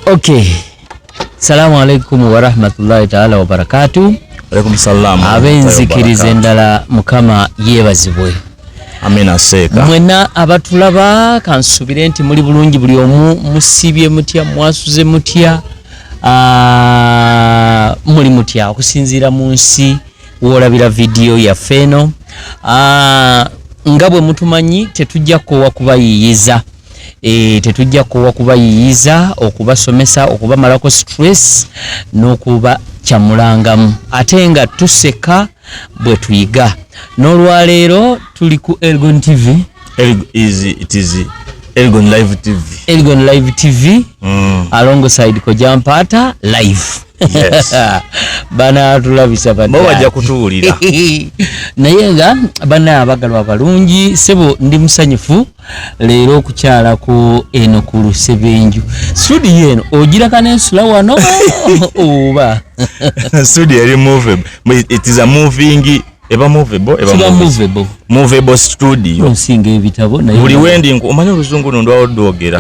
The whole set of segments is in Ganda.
Okay. Salamu alaikum wa rahmatullahi ta'ala wa barakatuh. Alaikum salam. Abenzikirize ndala mukama yebazibwe. Amina seka. Mwena abatulaba kansubire nti muri bulungi buli omu musibye mutya mwasuze mutya muri mutya okusinzira mu nsi wolabira video ya feno ngabwe mutumanyi tetujja ko kubayiyiza tetujja ko kubayiyiza okubasomesa okubamalako stress n'okuba kyamulangamu ate nga tuseka bwe tuyiga n'olwaleero tuli ku Elgon TV. It is Elgon Live TV. Elgon Live TV alongside Kojampata live. Yes. Bana tulabisa bana. Bawajja kutuulira. Naye nga bana abagalwa balungi sebo ndi musanyufu leero okukyala ku eno ku Lusebenju. Sudi yeno ogira kanensula wano oba. Sudi eri movable. It is a moving movable studio. Onsinga ebitabo naye buli wendi omanyi oluzungu ndwawo dogera.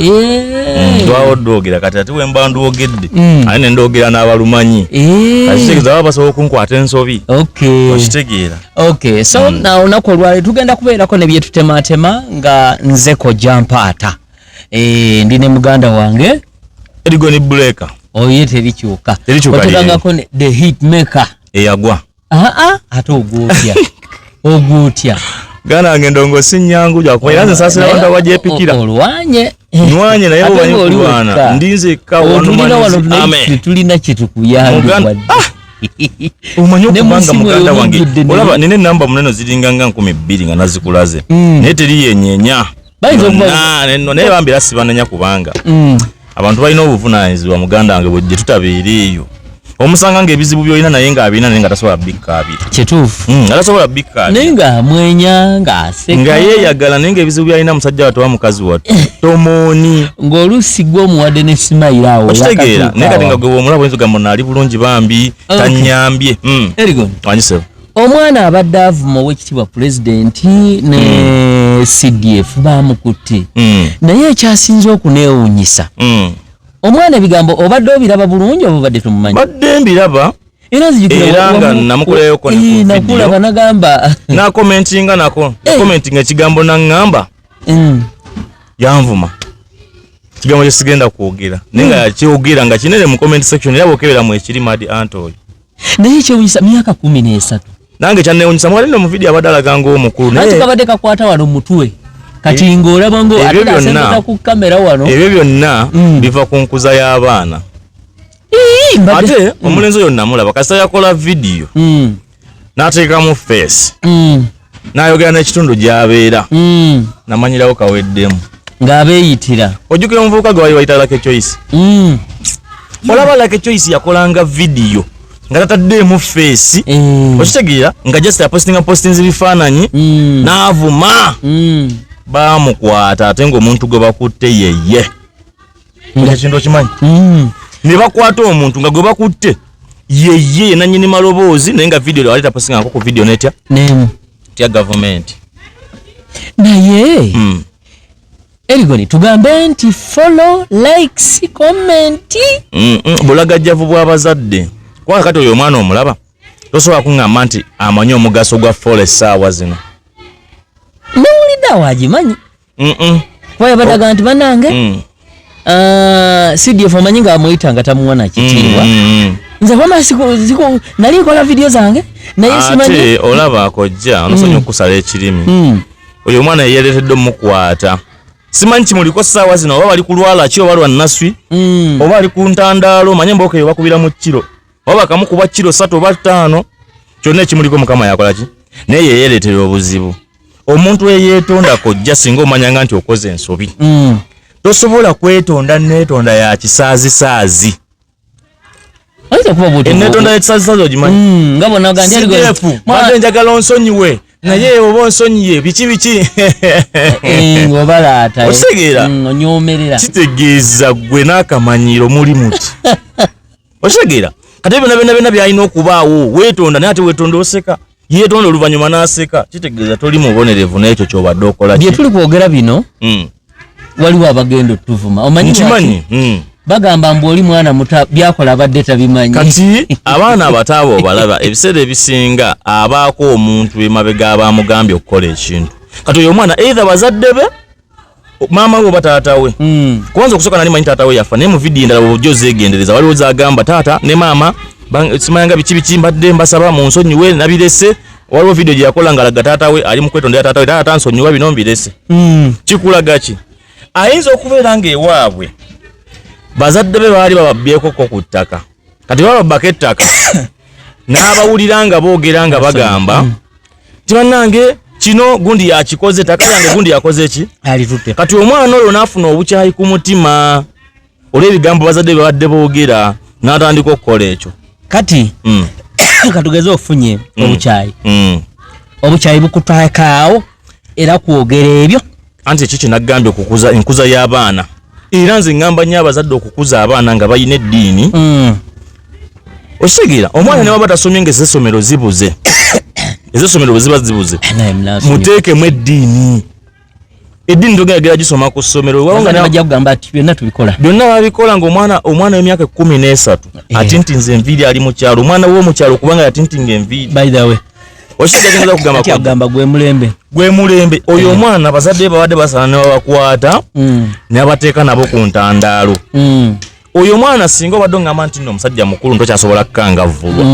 Ndwawo dogera kati ati wemba ndwogedde. Ane ndogera n'abalumanyi. Kasikiza babasobola kunkwata ensobi. Okay. Okitegeera. Okay. So now nakolwale tugenda kubeerako ne bye tutematema nga nze Kojampata. Ndine muganda wange Elgon Breaker. Oye terikyuka. Otugangako the hit maker. Eyagwa. Ate ogutya gana ngendongo sinyangu jakwera sasa wanda wajepikira olwanye nwanye naye obanyikulwana ndinze kawono mani tulina kitukuyanga umanyo kubanga muganda wange olaba nene namba muneno ziringanga 12 nga nazikulaze naye teri yenyenya naye bambira sibananya kubanga abantu balina obuvunaanyizibwa muganda wange bwe tutabiriyo omusanga ngebizibu byoyina naye nga abina naye nga tasobola bikka abiri kituufu atasobola bikka abiri naye nga mwenya nga aseka nga yeeyagala naye nga ebizibu byalina musajja watowa mukazi wattu tomooni ng'oluusi gwe omuwadde ne simayira awo okitegeera naye kati nga gwe omulaba oyinza ogamba naali bulungi bambi tannyambye Elgon wanyisebo omwana abadde avuma ow'ekitiibwa pulezidenti ne CDF baamukutte naye ekyasinze okuneewuunyisa omwana ebigambo obadde obiraba bulungi oba obadde tumumanyi badde mbiraba era nga namukolayoko nakulaba nagamba nakomentinga nako nakomentinga ekigambo naŋŋamba yanvuma kigambo kyesigenda kwogera naye nga kyogera nga kinene mu comment section era bwokebera mu ekiri Madi Antoy naye kyewunyisa myaka 13 nange kyanneewunyisa mwali no mu video abadde alaganga omukulu naye kabadde kakwata wano mutwe kati ng'olaba ngo atasembeta ku kamera wano ebyo byonna biva ku nkuza y'abaana ate omulenzi oyo namulaba kasita yakola video n'ateekamu face n'ayogera n'ekitundu gy'abeera namanyirawo kaweddemu ng'abeeyitira ojjukira omuvubuka gwe wali bayita Lucky Choice olaba Lucky Choice yakolanga video nga tataddeemu face okitegeera nga just yapostinga bifaananyi n'avuma bamukwata ate ng'omuntu gwe bakutte yeye ekintu okimanyi ne bakwata omuntu nga gwe bakutte yeye nannyini maloboozi naye nga video wali tapostingako ku video netya tya gavumenti naye Elgon tugambe nti follow likes comment bulagajjavu bw'abazadde kubanga kati oyo omwana omulaba tosobola kuŋŋamba nti amanyi omugaso gwa follow essaawa zino wajimanyi kwaye badaga nti banange CDF amanyi nga amuyitanga tamuwana kitiibwa nze kwama siku nali nkola video zange naye simanyi ate olaba akojja onosonyiwa okusala ekirimi oyo omwana yeeretedde omukwata simanyi kimuliko ssaawa zino oba bali kulwala ki oba lwa naswi oba ali ku ntandaalo manye mboka eyo bakubira mu kiro oba bakamukuba kiro 3 oba 5 kyonna ekimuliko mukama yakola ki naye yeeretera obuzibu omuntu eyeetonda kojja singa omanyanga nti okoze ensobi tosobola kwetonda netonda ya kisaazi netonda ya kisaazi ogimanyi nga bonaga ndi Elgon mwade njagala onsonyiwe naye oba onsonyiye biki ngobalaata otegeera onyomerera kitegeeza gwe n'akamanyiro muli muti otegeera kati byonna byalina okubaawo weetonda naye ate weetonda oseka yeetonda oluvannyuma n'aseka kitegeeza toli mubonerevu n'ekyo ky'obadde okola bye tuli kwogera bino waliwo abagenda otuvuma omanyi nkimanyi bagamba mbu oli mwana muta byakola abadde tabimanyi. Kati abaana abataabo balaba ebiseera ebisinga abaako omuntu emabega abamugambye okukola ekintu. Kati oyo omwana either bazadde be mama we bataata we. Kwanza okusoka nali manyi taata we yafa ne mu video ndala bojjo zegendereza waliwo zagamba taata ne mama simayanga bichi mbadde mbasaba mu nsonyiwe nabirese. Waliwo video gye yakola ngalaga taata we ali mu kwetondera taata we taata nsonyiwa bino mbirese. Kikulaga ki ayinza okubeera ng'ewaabwe bazadde be baali bababyeko ku ttaka kati bababako ettaka n'abawulira nga boogera nga bagamba ti bannange kino gundi yakikoze ttaka yange gundi yakoze ki alitutte. Kati omwana oyo n'afuna obukyayi ku mutima olw'ebigambo bazadde be babadde boogera n'atandika okukola ekyo. Kati katugeze ofunye obukyayi obukyayi bukutaakaawo era kwogera ebyo anti ekiki naggambye okukuza enkuza y'abaana era nze ngamba nnyo abazadde okukuza abaana nga bayina eddiini. Okitegeera omwana ne baba tasomye ng'essomero zibuze ez'essomero bwe ziba zibuze muteekemu eddiini. Eddiini togeragera gisoma ku ssomero bajja kugamba ati byonna babikola ng'omwana w'emyaka 13 atintinze enviiri ali mu kyalo omwana w'omukyalo kubanga yatintinga enviiri. By the way okitegeza kugamba gwe mulembe oyo omwana bazadde babadde basana ne babakwata ne bateeka nabo ku ntandaalo. Oyo omwana singa obadde ngamba nti nno omusajja mukulu ntokyasobola kukangavvulwa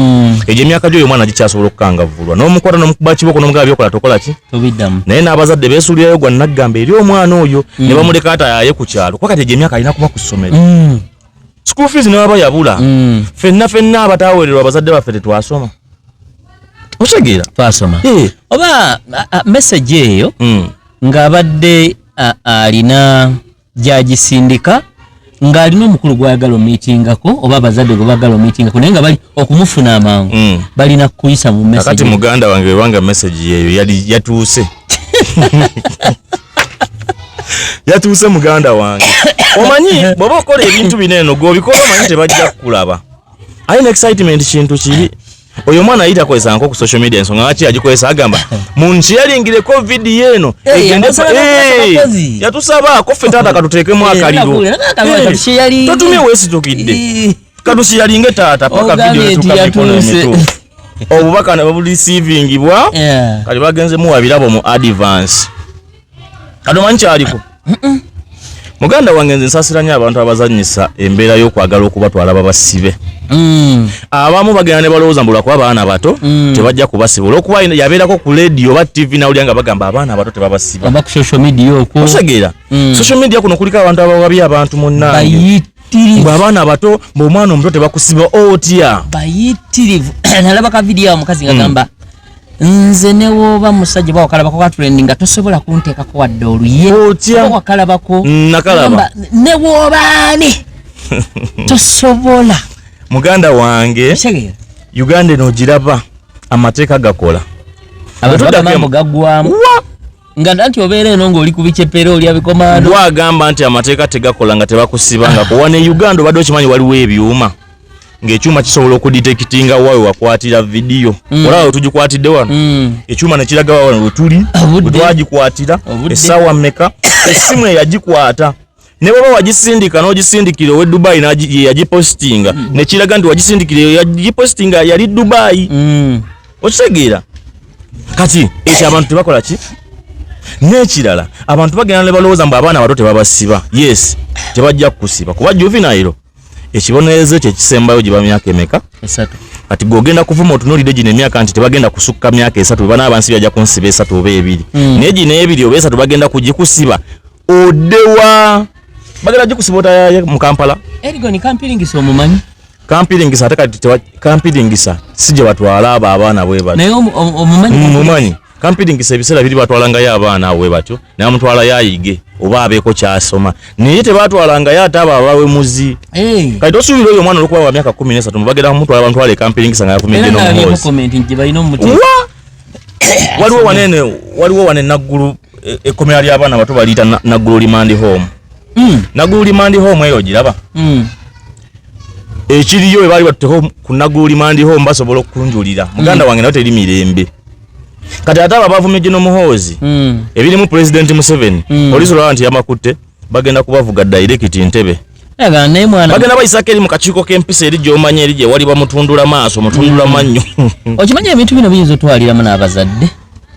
egyo emyaka gyo oyo omwana gikyasobola okukangavvulwa n'omukwata n'omukuba kiboko n'omugaba byokola tokola ki tobiddamu. Naye n'abazadde beesuulirayo gwa naggamba eri omwana oyo ne bamuleka atayaaye ku kyalo kuba kati egyo emyaka alina kuba ku ssomero. School fees ne baba yabula ffenna abataaweererwa abazadde baffe tetwasoma. Otegeera twasoma oba message eyo ng'abadde alina gyagisindika ng'alina omukulu gwayagala omiitingako oba abazadde gwe bagala omiitingako naye nga bali okumufuna amangu balina kuyisa mu message. Kati muganda wange webanga message eyo yatuuse yatuuse muganda wange. Omanyi bw'oba okola ebintu bineeno gw'obikola omanyi tebajja kukulaba. Ayina excitement kintu kiri. Oyo mwana ayita kwesa nko ku social media ensonga lwaki agikozesa agamba munsharingireko video eno yatusaba ffe taata katuteekemu akaliro totumye weesitukidde katusharinge taata paka video etukamikono emitu obubaka ne babulisivingi bwa kali bagenze muwabirabo mu advance kati omanyi kyaliko muganda wange nze nsasiranya abantu abazanyisa embeera y'okwagala okubatwala babasibe. Abamu bagenda ne balowooza mbula kuba abaana bato tebajja kubasiba olw'okuba yabeerako ku radio oba TV nawulira nga bagamba abaana abato tebabasiba. Aba ku social media okwo otegeera social media kuno kuliko abantu abawabi abantu munnange bw'abaana abato bw'omwana omuto tebakusiba otya bayitirivu. Nalaba ka video omukazi ngagamba nze ne woba musajja bawakalabako katulende nga tosobola kunteekako wadde oluye wakalabako nakalaba ne wobaani tosobola. Muganda wange Uganda eno giraba amateeka gakola abantu bagamba gaggwamu nga nti obeera eno ng'oli ku bicepero oli abikomando gwagamba nti amateeka tegakola nga tebakusibanga kuwa ne Uganda obadde okimanyi waliwo ebyuma ng'ekyuma kisobola okudetectinga waawe wakwatira video olaba tugikwatidde wano ekyuma ne kiraga wano wetuli wetwagikwatira essaawa mmeka essimu eyagikwata ne baba wagisindika n'ogisindikira owe Dubai yagipostinga ne kiraga nti wagisindikira yagipostinga yali Dubai. Okitegeera kati ekyo abantu tebakola ki n'ekirala abantu bagenda ne balowooza mbu abaana bato tebabasiba. Yes tebajja kukusiba kuba juvenile ekibonerezo kye kisembayo gye ba myaka emeka 3 kati gogenda kuvuma otunuulidde gino emyaka nti tebagenda kusukka myaka 3 bwe bana abansi bajja kunsiba 3 oba 2 naye gino 2 oba 3 bagenda kugikusiba odewa bagenda gikusiba otayaye mu Kampala. Erigo ni Kampiringisa omumanyi Kampiringisa ate kati Kampiringisa si gye batwala abo abaana bwe batyo naye omumanyi Kampiringisa ebiseera biri batwalangayo abaana bwe batyo naye amutwala yayige oba abeeko kyasoma naye tebatwalangayo ate abo abawemuzi. Kati tosuubira oyo omwana olwokuba wa myaka 13 mubagenda kumutwala bamutwala e Kampiringisa nga yavumidde n'omuhozi. Waliwo wane Naggulu ekkomera ly'abaana bato baliyita Naggulu Remand Home. Naggulu Remand Home eyo giraba ekiriyo we baali batuteko ku Naggulu Remand Home basobola okukunjulira muganda wange nawe teri mirembe. Kati ate abo abavumidde n'omuhozi ebirimu President Museveni poliisi olaba nti yamakutte bagenda kubavuga direct Ntebe Aga naye mwana. Bagenda bayisaka eri mu kakiiko k'empisa eri gy'omanya eri gye wali bamutundula maaso, mutundula mannyo. Okimanya ebintu bino biyinza otwaliramu n'abazadde.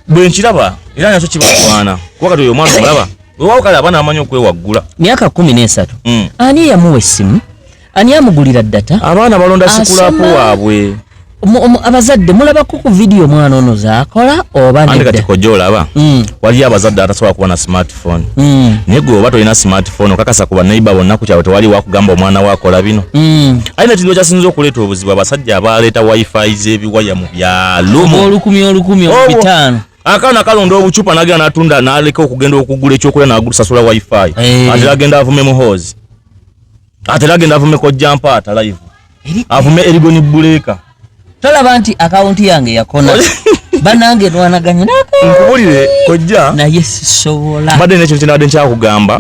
Bwe nkiraba era nakyo kibatwana. Kuba kati oyo omwana omulaba. Weewaawo kale abaana bamanyi okwewaggula. Myaka 13. Ani yamuwa essimu? Ani amugulira data? Abaana balonda sikulaapu waabwe. Abazadde mulabako ku video mwana ono zaakola oba nedda? Andi kati kojja olaba. Wali abazadde atasobola kuba na smartphone. Naye gwe oba tolina smartphone okakasa ku banneiba bonna ku kyalo tewali wakugamba omwana waakola bino. Alina ekintu kyasinze okuleeta obuzibu abasajja abaleeta wifi z'ebiwaya mu byalo. Olukumi obitano. Akaana kalonda obucupa nagenda natunda n'aleka okugenda okugula ekyokulya n'agusasula wifi. Ate agenda avume muhoozi. Ate agenda avume kojja mpaata live. Avume erigoni buleka. Tolaba nti akawunti yange yakona. Banange twanaganye nkubulire kojja naye sisobola. Badde n'ekintu kye nabadde nkyakugamba.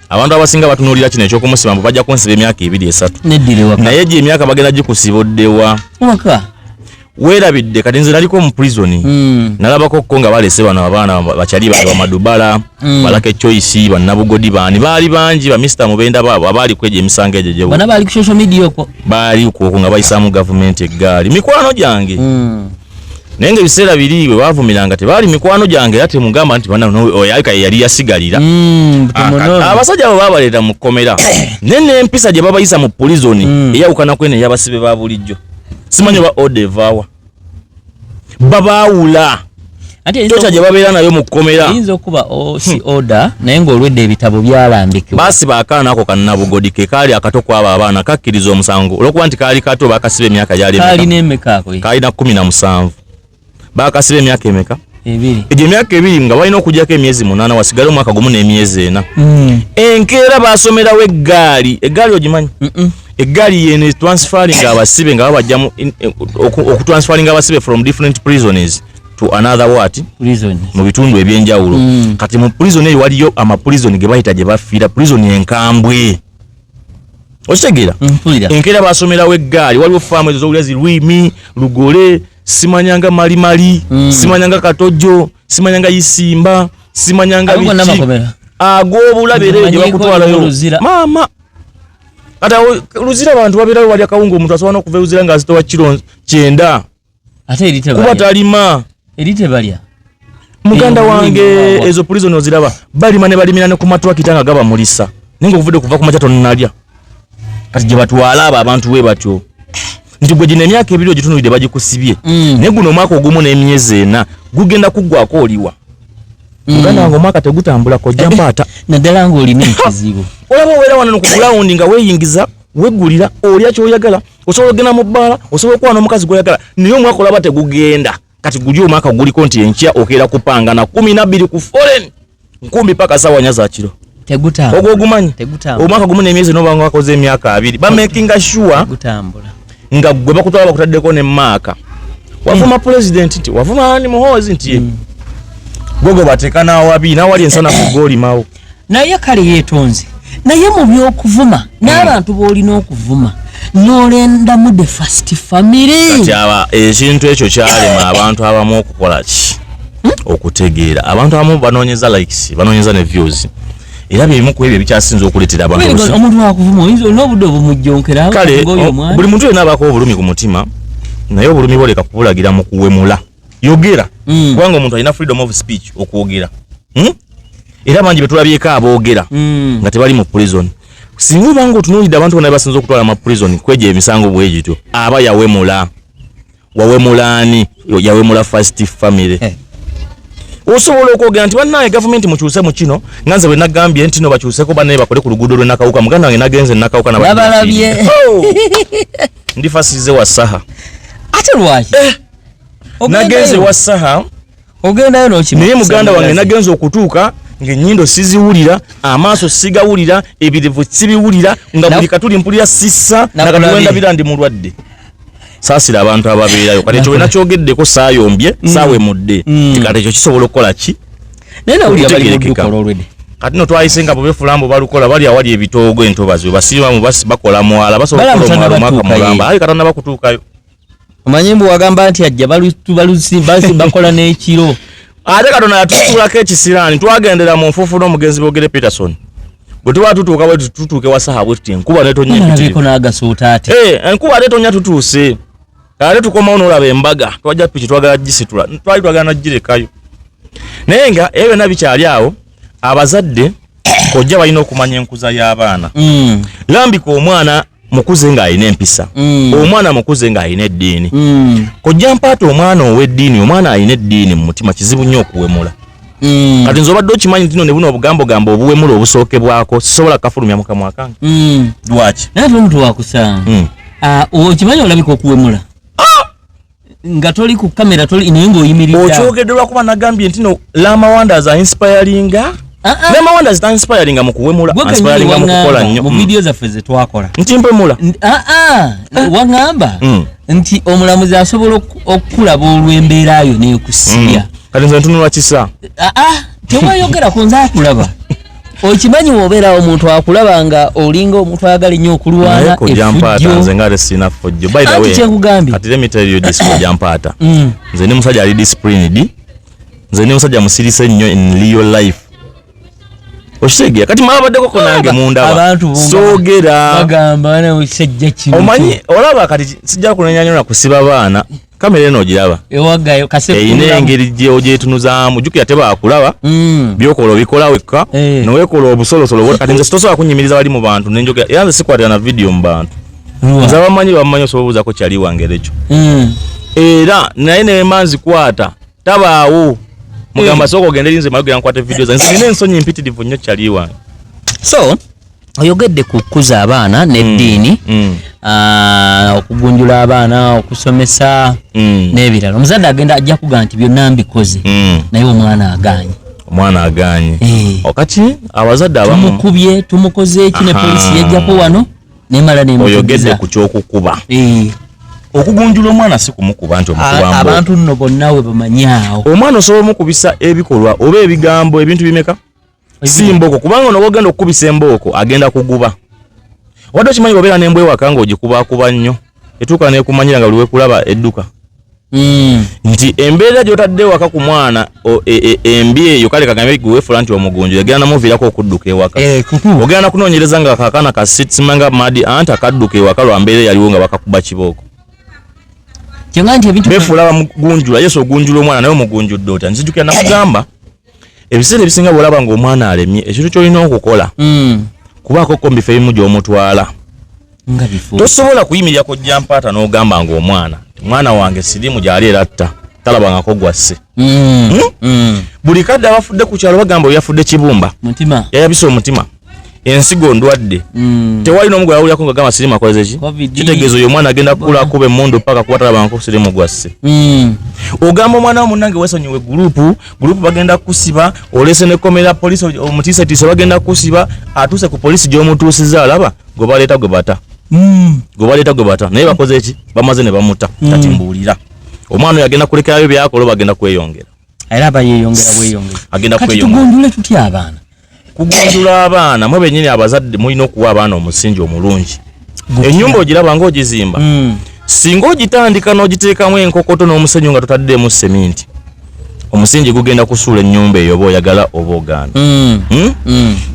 Abantu abasinga batunuulira kino eky'okumusiba mbu bajja kunsiba emyaka 2-3. Neddire waka. Naye gye emyaka bagenda gikusiboddewa. Waka. Weerabidde kati nze naliko mu prison. Nalabako ko nga balese bano abaana bakyali bali wa Madubala, Balake Choice, Bannabugodi baani baali bangi ba Mr. Mubenda baabo abaali kweje emisango egyo gye. Bana baali ku social media okwo. Baali uko nga bayisaamu government eggaali. Mikwano gyange. Naye ebiseera biriwe baavumiranga tebaali mikwano gyange ate mugamba nti bana oyalika yali yasigalira. Abasajja abo baabaleeta mu kkomera. Nene empisa gye babayisa mu prison eyawukana kwene yabasibe ba bulijjo. Simanyi ba odevawa. Babaawula. Ate ekyo gye babeera nayo mu kkomera. Yinza okuba si order naye ng'olwedde ebitabo byalambikibwa. Basi baakaana ako kannabugodi ke kaali akato kwaba abaana kakkiriza omusango. Olwokuba nti kaali kato bakasiba emyaka gyali emeka. Kaali n'emeka ako. Kaali na 17. Bakasiba emyaka emeka? 2. Egyo emyaka 2 nga balina okugyako emyezi 8 wasigale omwaka gumu n'emyezi 4. Enkeera baasomerawo eggaali. Eggaali ogimanyi? Eggaali yene transferring abasibe nga babajjamu okutransferring abasibe from different prisons to another what? Prison. Mu bitundu ebyenjawulo. Kati mu prison eyo waliyo ama prison ge bayita gye bafiira prison enkambwe. Okitegera? Enkeera baasomerawo eggaali waliwo faamu ezo z'obulezi Lwimi, Lugole, simanyanga Malimali, simanyanga Katojo, simanyanga Isimba, simanyanga Bichi. Ag'obulabire gye bakutwalayo. Mama ata Luzira abantu babeerayo wali akawungu omuntu asobola n'okuva Luzira ng'azitowa kilo 9. Ate erite balya. Kuba talima. Erite balya. Muganda wange ezo prison oziraba balima ne balimira ne ku matwakita nga gaba mulisa. Ninga okuvudde kuva ku machato nnalya. Kati gye batwala abo abantu we batyo. Nti gwe gino emyaka 2 ogitunulidde bagikusibye. Ne guno omwaka ogumu n'emyezi 4 gugenda kuggwako oliwa. Muganda wange omwaka tegutambula kojja mpaata. Naddala ng'olina ekizibu. Olaba obeera wano ku ground nga weeyingiza weggulira olya ky'oyagala osobola ogenda mu bbaala osobola okuba n'omukazi gw'oyagala naye omwaka olaba tegugenda kati guli omwaka guliko nti enkya okeera kupanga na 12 ku foreign nkumbi paka sawa nya za kiro tegutambula ogwo ogumanyi tegutambula omwaka gumu n'emyezi n'obanga wakoze emyaka 2 ba making sure tegutambula nga gwe bakutwala bakutaddeko ne maaka wavuma president nti wavuma ani muhoozi nti gogo batekana awabi nawali ensana ku goli mawo naye kale yeetonze naye mu by'okuvuma n'abantu b'olina okuvuma n'olenda mu the first family kyaba ekintu ekyo kyalema abantu abamu okukola ki okutegeera abantu abamu banoonyeza likes banoonyeza ne views era bimu ku ebyo bikyasinze okuleetera abantu omuntu wakuvuma oyinza n'obudde obumujjonkera kale buli muntu yenna abaako obulumi ku mutima naye obulumi boleka kubulagira mu kuwemula yogera kubanga omuntu alina freedom of speech okwogera era bangi betulabyeko aboogera nga tebali mu prison singa obanga otunuulidde abantu bonna basinza okutwala mu prison kweja emisango bwegityo aba yawemula wawemulaani yawemula first family osobola okwogera nti bannaye gavumenti mukyuse mu kino nga nze bwe nagambye nti no bakyuseko bannaye bakole ku luguudo lwe Nakawuka muganda wange nagenze Nakawuka nabalabye ndifasize wa saha ate lwaki nagenze wa saha ogendayo n'okimu naye muganda wange nagenze okutuuka ng'ennyindo siziwulira amaaso sigawulira ebirevu sibiwulira nga buli katuli mpulira sissa nakatuwenda birandi mulwadde saasira abantu ababeerayo kati ekyo wena kyogeddeko saayombye saawemudde kati ekyo kisobola okukola ki naye nawulira bali muddukola olwedde kati no twayise nga bobefulambo balukola bali awali ebitoogo entobazi we basiibamu bakola mwala basobola okukola omwala omwaka mulamba ayi katonda bakutuukayo omanyi mbu wagamba nti ajja bakola n'ekiro ate katonda yatutuulako ekisiraani twagendera mu nfuufu n'omugenzi boogere Peterson bwe tuba tutuuka bwe tutuuke wasaha bwe tuti enkuba netonnya mpitirivu n'agasuuta ate enkuba netonnya tutuuse ate tukomawo n'olaba embaga twajja piki twagala gisitula twali twagala nagirekayo naye nga ebyo byonna bikyali awo abazadde kojja balina okumanya enkuza y'abaana lambika omwana mukuze ng'alina empisa omwana mukuze ng'alina eddiini kojja mpaata omwana ow'eddiini omwana alina eddiini mu mutima kizibu nnyo okuwemula kati nze obadde okimanyi nti ne buno obugambo obuwemula obusookebwako sisobola kafulumya mu kamwa kange lwaki naye ate omuntu wakusanga okimanyi olabika okuwemula nga toli ku kamera toli naye ng'oyimiridde okyogedde lwakuba nagambye nti no Lamawanda's inspiringa Lamawanda's inspiringa mu kuwemula inspiringa mu kukola nnyo mu video zaffe ze twakola nti mpemula wangamba nti omulamuzi asobola okulaba olw'embeera yo n'ekusibya kati nze ntunula kisa tewayogera ku nze akulaba okimanyi wobeera omuntu akulaba nga olinga omuntu ayagala nnyo okulwana efujjo nze nga sina fujjo by the way kyekugambye kati let me tell you this kojja mpaata nze ni musajja ali disciplined nze ni musajja musirise nnyo in real life oshege kati mwabaddeko ko nange mundaba sogera bagamba na musajja kimu omanyi olaba kati sijja kunenyanyona kusiba baana kamera eno ogiraba ewagayo kase ine engeri gye ogyetunuzaamu jukira teba akulaba byokola bikola wekka nowekola obusolosolo kati nze sitosobola kunnyimiriza bali mu bantu nenjogera era nze sikwatira na video mu bantu nze abamanyi osobobuuzako kyali wange ekyo era naye nemanzi kwata tabaawo mugamba soko ogende linze malugera nkwate video zange nine ensonyi mpitirivu nnyo kyali wange so oyogedde ku kukuza abaana n'eddiini okugunjula abaana okusomesa n'ebirala omuzadde agenda ajja kugaa nti byonna mbikoze naye omwana aganye okati abazadde abamu tumukubye tumukoze eki ne polisi yajjako wano nemala oyogedde ku kyokukuba okugunjula omwana si kumukuba nti omukuba abantu nno bonna we bamanyaawo omwana osobola omukubisa ebikolwa oba ebigambo ebintu bimeka si mbooko kubanga ono bwogenda okukubisa embooko agenda kuguba wadde okimanyi obeera n'embwa ewaka nga ogikubakuba nnyo etuuka nekumanyira nga luwe kulaba edduka nti embeera gy'otadde ewaka ku mwana embi eyo kale kagambe gweweefula nti omugunju egenda namuviirako okudduka ewaka ogenda nakunoonyereza nga kakana kasitimanga madi anti akadduka ewaka lwa mbeera yaliwo nga bakakuba kibooko befuula bamugunjula yesu ogunjula omwana naye omugunjudde otya nzijukira nakugamba ebiseera ebisinga bwolaba ng'omwana alemye ekintu kyolina okukola kubaako kombifa ebimu gy'omutwala tosobola kuyimirira kojja mpaata n'ogamba ng'omwana mwana wange sirimu gyali eratta talabangako gwasse buli kadde abafudde ku kyalo bagamba yafudde kibumba yayabise omutima ensigo ndwadde tewali n'omugole awulyako nga gamba sirimu akoleze ki kitegeeza oyo omwana agenda kukula akuba emmundu paka kuba talabangako sirimu gwasse ogamba omwana wo munnange wesonyiwe gurupu bagenda kusiba olese nekomera polisi omutiisatiisa bagenda kusiba atuuse ku polisi gy'omutuusiza alaba gwe baleeta gwe bata naye bakoze eki bamaze ne bamuta kati mbuulira omwana oyo agenda kulekerayo byakola bagenda kweyongera era bayeyongera agenda kweyongera tugundule tutya abaana kugunjula abaana mwe bennyini abazadde mulina okuwa abaana omusingi omulungi ennyumba ogiraba ng'ogizimba singa ogitandika n'ogiteekamu enkokoto n'omusenyu nga totaddemu seminti omusingi gugenda kusuula ennyumba eyo oba oyagala oba ogaana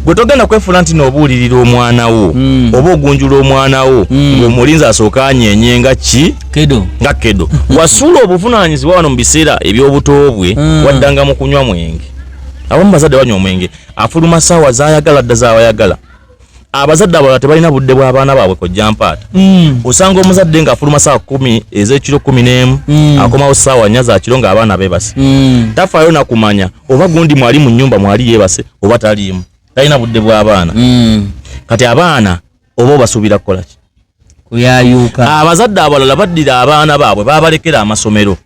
gwe togenda kwefula nti n'obuulirira omwana wo oba ogunjula omwana wo ng'omulinzi asooka anyenye nga kedo wasuula obuvunaanyizibwa wano mu biseera eby'obuto bwe waddanga mu kunywa mwenge abamu bazadde banywa omwenge afuluma saawa zaayagala dda zaawayagala abazadde abalala tebalina budde bw'abaana baabwe kojja mpaata osanga omuzadde ng'afuluma saawa 10 ez'ekiro 11 akomawo saawa 4 za kiro ng'abaana beebase tafaayo nakumanya oba gundi mwali mu nnyumba mwali yeebase oba taliimu talina budde bw'abaana kati abaana oba obasuubira kukola ki kuyayuuka abazadde abalala baddira abaana baabwe baabalekera amasomero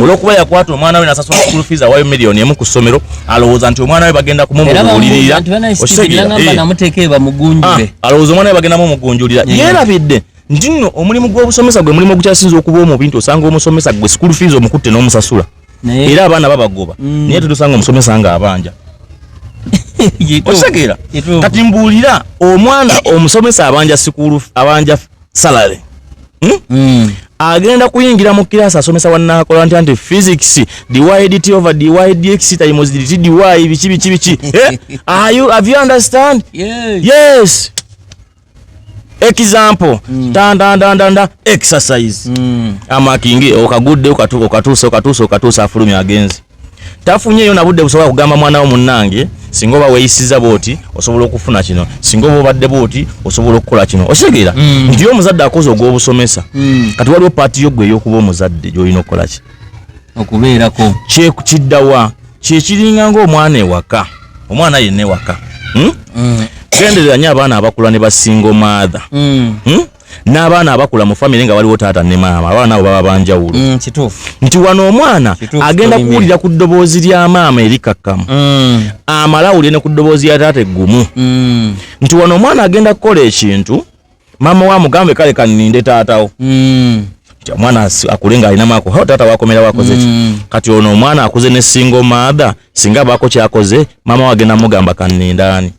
olw'okuba yakwata omwana we nasasula school fees awayo miliyoni emu ku ssomero alowooza nti omwana we bagenda kumumubuulirira alowooza omwana we bagenda mumugunjulira yeerabidde nti nno omulimu gw'obusomesa gwe mulimu ogukyasinza okuba omubi nti osanga omusomesa gwe school fees omukutte n'omusasula era abaana babagoba naye tetusanga omusomesa ng'abanja osegeera kati mbuulira omwana omusomesa abanja salary agenda kuyingira mu class asomesa wannakola nti physics dy dt over dy dx times dt dy bichi have you understand? Yes. Example da exercise amakingi okagudde okatuusa afulumya agenzi tafunye yo nabudde busobola kugamba mwana wo munnange singa oba weeyisiza bwoti osobola okufuna kino singa oba obadde bwoti osobola okukola kino osegeera nti omuzadde akoze ogw'obusomesa kati waliwo paati yo gwe ey'okuba omuzadde gy'olina okukola ki okubeerako kiddawa kyekiringa ng'omwana ewaka omwana yenna ewaka genderera nnyo abaana abakula ne basingo maatha n'abaana abakula mu famire nga waliwo taata ne maama abaana abo baba banjawulo nti wano omwana agenda kuwulira ku ddoboozi lya maama erikakkamu amala awulire ne ku ddoboozi lya taata eggumu nti wano omwana agenda kukola ekintu maama wa mugambe kale kaninde taatawo omwana akule nga alina maako hao taata wakomera wakoze ki kati ono omwana akuze ne single mother singa baako kyakoze maama wagenda mugamba kannindaani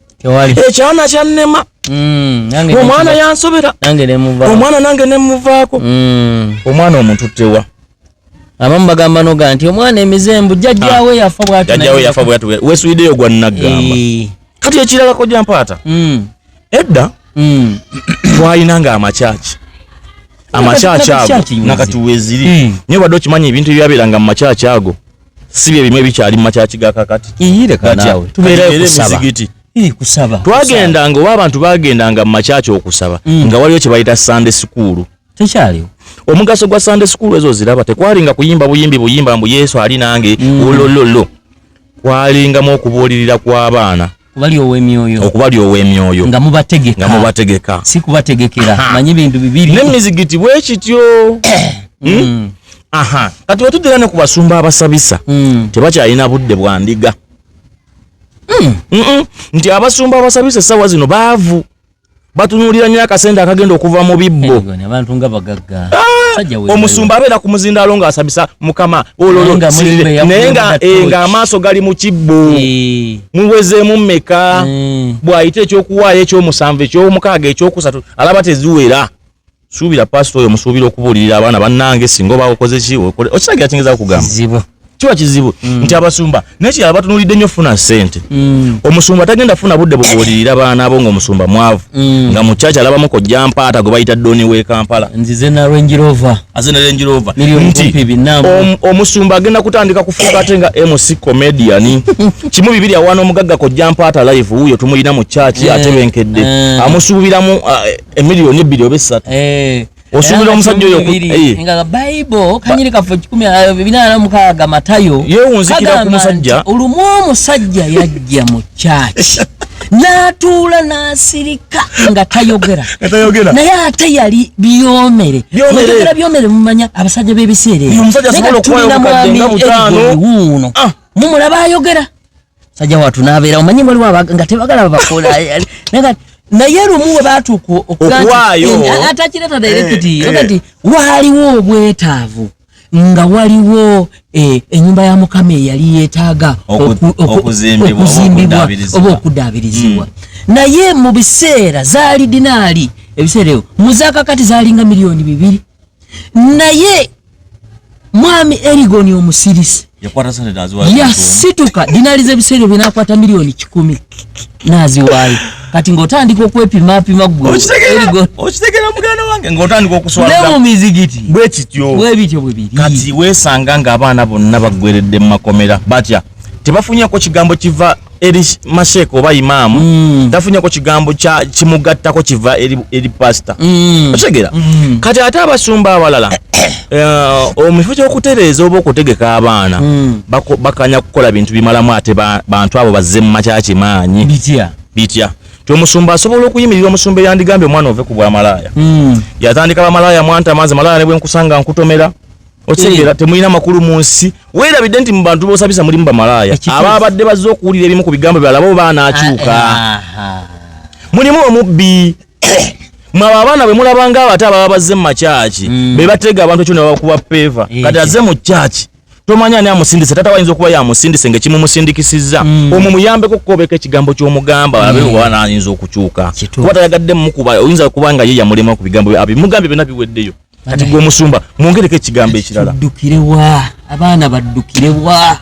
ekyana kyannema omwana yansobera omwana nange nemuvaako omwana omuntu tewa abamu bagamba noga nti omwana emizembu jjajjaawe yafa bwatu wesuyideyo gwannagamba kati ekiralako jampaata edda twayinanga amakyaki abo nakati weziri nyo badde okimanyi ebintu ebyabeeranga mu makyaki ago si bye bimu ebikyali mu makyaki ga kakati kusaba twagendanga oba abantu bagendanga mu makyaki okusaba nga waliwo kye bayita Sunday school tekyaliwo omugaso gwa Sunday school ezo ziraba tekwalinga kuyimba buyimba mbu Yesu ali nange olololo kwalingamu okubuulirira kw'abaana okubali ow'emyoyo nga mubategeka si kubategekera manyi bintu bibiri n'emizigiti bwe kityo kati wetuddira ne ku basumba abasabisa tebakyalina budde bwa ndiga nti abasumba abasabisa essaawa zino baavu batunuulira nnyo akasente akagenda okuva mu bibbo abantu nga bagagga omusumba abeera ku muzindaalo ng'asabisa mukama naye nga amaaso gali mu kibbo muwezeemu mmeka bw'ayita ekyokuwaayo ekyomusanvu ekyomukaaga ekyokusatu alaba teziwera suubira pasito oyo musuubira okubuulirira abaana bannange singa oba okoze ki okiragira kingeza kugamba kiba kizibu nti abasumba nekirala batunuulidde nnyo funa ssente omusumba tagenda funa budde bubuulirira baana abo ng'omusumba mwavu nga mu kyaki alabamu kojja mpaata gwe bayita Doni w'e Kampala nzize na Range Rover nti omusumba agenda kutandika kufuuka ate nga MC comedian kimu bibiri awaana omugagga kojja mpaata live wuuyo tumuyina mu kyaki atebenkedde amusuubiramu emiliyoni 2 oba 3 osubira omusajja oyo nga Bible kanyiri kafu 14 Matayo yeewunzikira ku musajja olumu omusajja yajja mu kyaki n'atuula n'asirika nga tayogera naye ate yali byomere mumanya abasajja b'ebiseera omusajja asobola okuwayo obukadde nga 5 mumulaba ayogera sajja watu n'abeera omanyi waliwo nga tebagala bakola naye lumu we baatuuka okuwaayo atakireta directi okati waliwo obwetaavu nga waliwo ennyumba ya Mukama eyali yeetaaga okuzimbibwa oba okudaabirizibwa naye mu biseera zaali dinaali ebiseera ebyo muzaakakati zaalinga miliyoni 2 naye mwami Erigoni omusirisi yasituka dinaali z'ebiseera ebyo n'akwata miliyoni 10 n'aziwaayo kati ng'otandika okwepima gwe okitegera muganda wange ng'otandika okuswala ne mu mizigiti bwe kityo bwebiri kati weesanga ng'abaana bonna bagweredde mu makomera batya tebafunyako kigambo kiva eri masheeko oba imaamu tafunyako kigambo kimugattako kiva eri pasita okitegera kati ate abasumba abalala omufo ky'okutereeza oba okutegeka abaana bakanya kukola bintu bimalamu ate bantu abo bazze mu makyaki maanyi bitya omusumba asobola okuyimirira omusumba yandigambye omwana ove ku bwamalaaya yatandika bamalaaya mwanta maze malaaya ne bwenkusanga nkutomera okitegera temulina makulu mu nsi weerabidde nti mu bantu b'osabisa mulimu bamalaaya ababadde bazze okuwulira ebimu ku bigambo byala bo baanaakyuka mulimu omubbi mwe abaana bwe mulabanga abate ababa bazze mu makyaki be batega abantu ekyo ne babakuba peeva kati azze mu kyaki tomanya ani amusindise tata wayinza okuba yamusindise ng'ekimumusindikisizza omwo muyambeko okukobeka ekigambo ky'omugamba balabe oba naayinza okukyuka kuba tayagadde mumukuba oyinza kuba nga ye yamulema ku bigambo abimugambye byonna biweddeyo kati gwe musumba mwongereko ekigambo ekirala ddukirewa abaana baddukirewa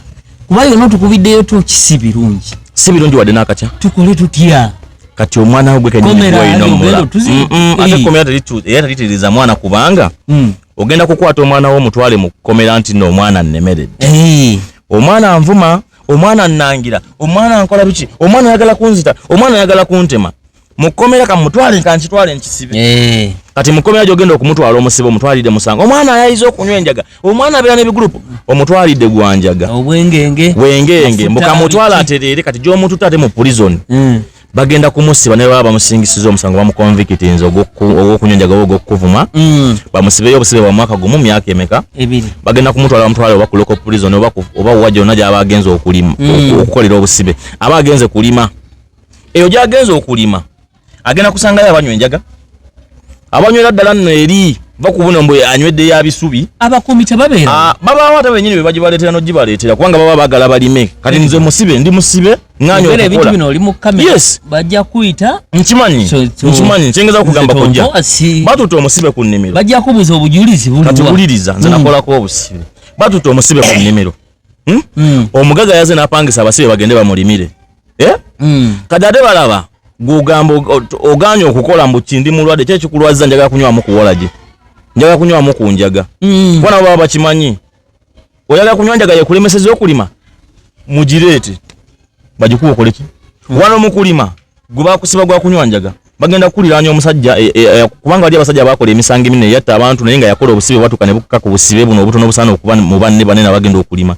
kuba yonna tukubiddeyo si birungi wadde n'akatya tukole tutya kati omwana gwe kenyinigwainomola ate komera talitiriza mwana kubanga ogenda kukwata omwana wo mutwale mu komera nti no omwana nnemeredde omwana anvuma omwana nnangira omwana nkola biki omwana ayagala kunzita omwana ayagala kuntema mukomera kamutwale kankitwale nkisibe kati mukomera gyogenda okumutwala omusibe omutwalidde musango omwana ayayiza okunywa enjaga omwana abeera n'ebigurupu omutwalidde gwanjaga wengenge mbukamutwala atereere kati gy'omututa ate mu prison bagenda kumusiba ne baba bamusingisiza omusango bamukonvikitinze ogw'okunywa enjaga ogw'okuvuma bamusibeyo obusibe bwa mwaka gumu myaka emeka bagenda kumutwala bamutwala oba ku local prison oba wajja yonna gy'aba agenze okulima okukolera obusibe aba agenze kulima eyo gy'agenze okulima agenda kusangayo abanywa enjaga abanywera ddala nno eri bakubuna mbu anywedde ya bisubi abakuumi tebabeera babaawo ate benyini be bagibaleetera n'ogibaleetera kubanga baba bagala balime kati nze musibe ndi musibe ng'anya okukola ebintu bino oli mu kamera bajja kuyita nkimanyi nkyengeza okugamba kojja batuta omusibe ku nnimiro bajja kubuuza obujulizi bulwa kati buliriza nze nakolako obusibe batuta omusibe ku nnimiro omugaga yaze n'apangisa abasibe bagende bamulimire kati ate balaba gugamba oganya okukola mbu kindi mulwadde kyekikulwaziza njagala kunywamu kuwola gye njagala kunywamu ku njaga bona baba bakimanyi oyagala kunywa njaga yekulemeseza okulima mugireete bagikuwa okoleki wano mukulima gwe bakusiba gwa kunywa njaga bagenda kuliraanya omusajja kubanga bali abasajja bakola emisango minene yatta abantu naye nga yakola obusibe bwatuka ne bukka ku busibe buno obutono obusaana okuba mu banne banene abagenda okulima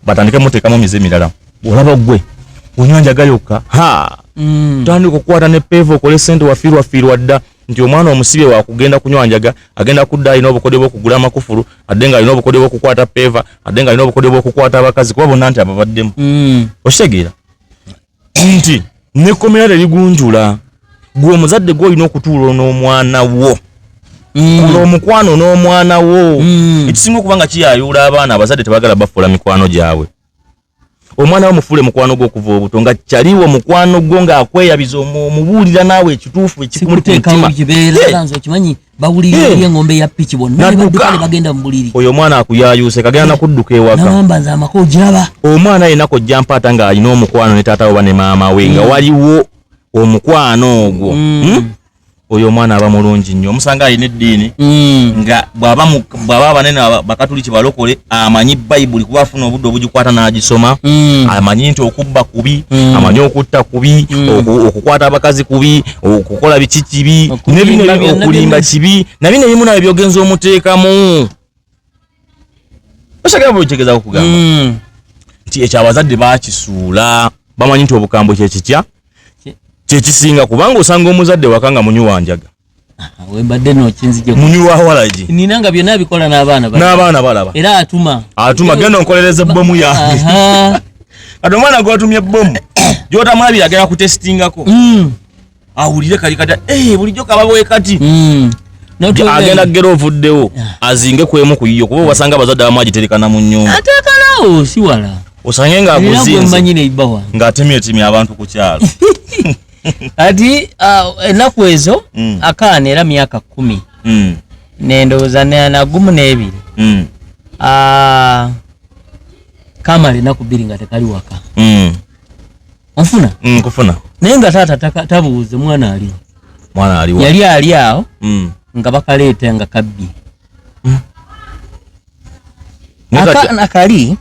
batandike muteekamu mize emirala olaba gwe onywa njaga yokka tandika okukwata ne peevu okole sente wafiirwafiirwa dda nti omwana omusibe wakugenda kunywa njaga agenda kudda alina obukode bw'okugula amakufulu adde nga alina obukode bw'okukwata peeva adde nga alina obukode bw'okukwata abakazi kuba bonna nti ababaddemu okitegeera nti nekkomera terigunjula gwe omuzadde gw'olina okutuula n'omwana wo kula omukwano n'omwana wo ekisinga okuba nga kiyayuula abaana abazadde tebagala bafuula mikwano gyabwe omwana wo mufuule mukwano gwo okuva obuto nga kyaliwo mukwano gwo ng'akweyabiza omubuulira naawe ekituufu ekikumuli ku mutima okimanyi bawulira eng'ombe ya piki bonna ne bagenda mu buliri oyo omwana akuyayuuse kagenda nakudduka ewaka nabamba nze amaka ogiraba omwana yenna kojja mpaata ng'alina omukwano ne taata we ba ne maama we nga waliwo omukwano ogwo oyo omwana aba mulungi nnyo omusanga alina eddiini nga bw'aba abanene bakatuliki balokole amanyi bayibuli kuba afuna obudde obugikwata n'agisoma amanyi nti okubba kubi amanyi okutta kubi okukwata abakazi kubi okukola biki kibi okulimba kibi nabino ebimu nabyo byogenza omuteekamu osagala bwekitegeeza okugamba nti ekyo abazadde bakisuula bamanyi nti obukambwe kyekitya kyekisinga kubanga osanga omuzadde waka nga munywa njaga wembadde nokinzije munywa walagi nina nga byonna bikola n'abaana balaba era atuma genda onkolereza bbomu yange kati omwana gwatumye bbomu gyotamwabira agenda kutesitingako awulire kali kati bulijjo kababwe kati agenda kugera ovuddewo azinge kwemu kuyiyo kuba wasanga abazadde abamu agiterekana mu nnyumba ateekalawo si wala osange ng'aguzinze ng'atemyetemye abantu ku kyalo ati ennaku ezo akaana era myaka 10 nendowooza na gumu n'ebiri kamala ennaku 2 nga tekali waka onfuna nkufuna naye nga taata tabuuze mwana aliwo yali ali awo nga bakaleeta nga kabbye akaana kali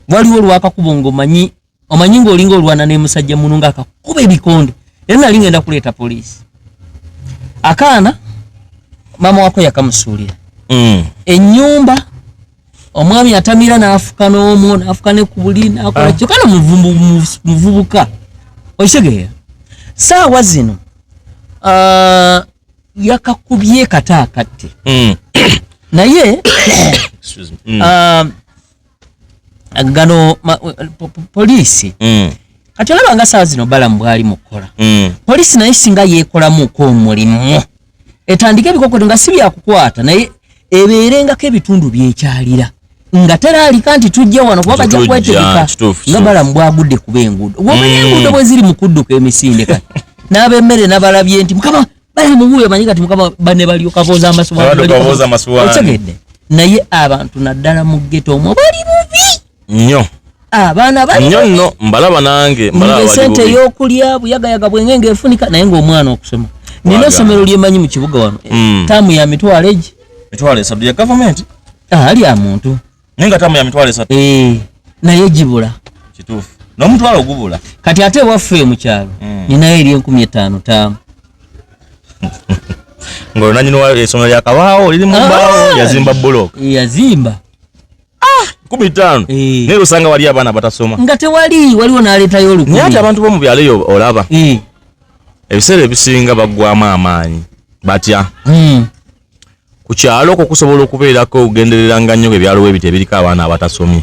waliwo olwakakuba ng'omanyi ng'olinga olwana n'emusajja muno ng'akakuba ebikonde era nali ngenda kuleeta poliisi akaana maama wako yakamusuulira ennyumba omwami atamira n'afuka n'omwo n'afuka ne ku buli n'akola kyokana muvubuka okitegeera saawa zino yakakubye kata akatte naye gano poliisi kati olaba nga saawa zino balamu bwali mukola poliisi naye singa yeekolamuko omulimu etandika ebikokoto nga si byakukwata naye ebeerengako ebitundu byekyalira nga teraalika nti tujja wano kuba bajja kwetegeka nga balamu bwagudde kuba enguudo womanya enguudo bwe ziri mu kudduka emisinde kati n'ab'emmere n'abalabye nti mukama bali mubuyo manyika timukaba bane bali okaboza amasuwa otegedde naye abantu naddala mu ghetto omwo bali bubi nnyo abaana bali nnyo mbalaba nange mbalaba sente y'okulya buyagayaga bwengenge efunika naye ng'omwana okusoma nina essomero lyemanyi mu kibuga wano taamu ya mitwalo egi mitwalo 3 ya government ali amuntu nenga taamu ya mitwalo 3 naye gibula kituufu n'omutwalo ogubula kati ate waffe mu kyalo ninayo eri 15 taamu ng'olina nyina essomero lya kabaawo liri mu mbaawo yazimba buloko yazimba 15 naye osanga wali abaana batasoma nga waliwo n'aleetayo olukumi naye ate abantu b'omu byalo eyo olaba ebiseera ebisinga baggwamu amaanyi batya ku kyalo okwo kusobola okubeerako ogendereranga nnyo ebyalo ebyo ebiriko abaana abatasomye